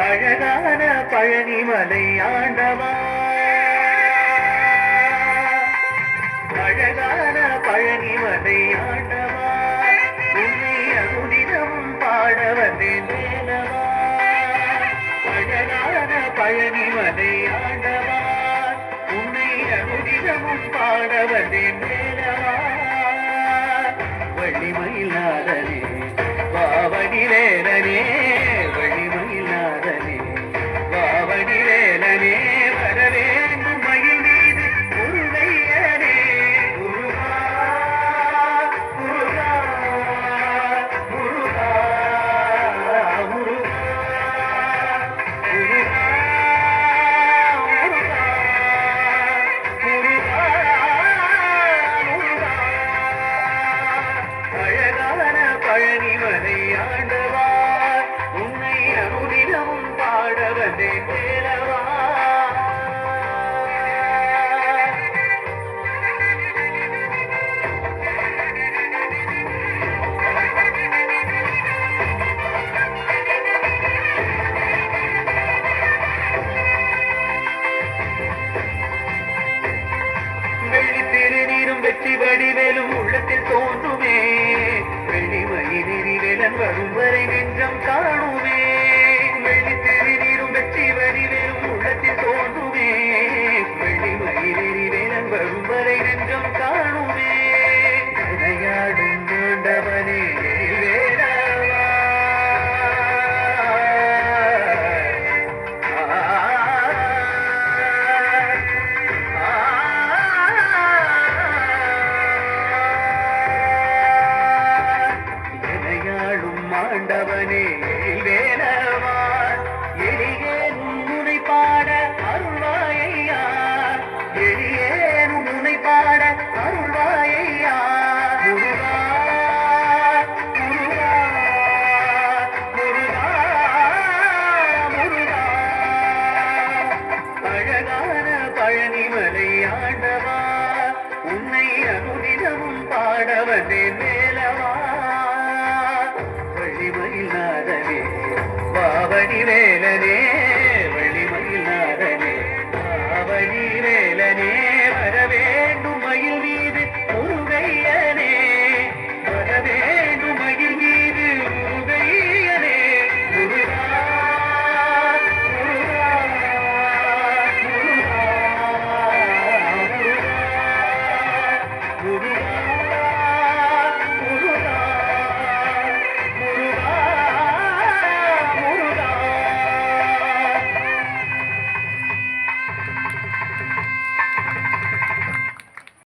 அழகான பழனிமலை ஆண்டவா, அழகான பழனிமலை ஆண்டவா, உன்னை அனுதினமும் பாட வந்தேன் வேலவா. அழகான பழனிமலை ஆண்டவா, உன்னை அனுதினமும் பாட வந்தேன் வேலவா. வள்ளிமயிலாதனே வாவடி வேலனே, வள்ளிமயிலாதனே வாவடி வேலனே, வரவேண்டும் மயில் மீது முருகையனே. முருகா முருகா முருகா முருகா முருகா முருகா முருகா. அழகான பழனிமலை ஆண்டவா, உன்னை அனுதினமும் பாட வந்தேன் வேலவா. வெள்ளி திருநீரும் வெற்றி வடிவேலும் உள்ளத்தில் தோன்றுமே, வெள்ளிமயிலேறி வேலன் வரும் வரை நெஞ்சம் காணுமே. வெள்ளி திருநீரும் வெற்றி வடிவேலும் உள்ளத்தில் தோன்றுமே, வெள்ளிமயிலேறி வேலன் வரும் வரை நெஞ்சம் காணுமே. விளையாடும் ஆண்டவனே வேலவா, ஆண்டவனே வேலவா, எளியேனும் உன்னை பாட அருள்வாயையா, எளியேனும் உன்னை பாட அருள்வாயையா. முருகா முருகா முருகா முருகா. அழகான பழனிமலை ஆண்டவா, உன்னை அனுதினமும் பாட வந்தேன் வேலவா. வள்ளிமயிலாதனே வாவடி வேலனே, வள்ளிமயிலாதனே வாவடி வேலனே, வரவேண்டும் மயில் மீது முருகையனே, வரவேண்டும் மயில் மீது முருகையனே. முருகா முருகா முருகா முருகா முருகா.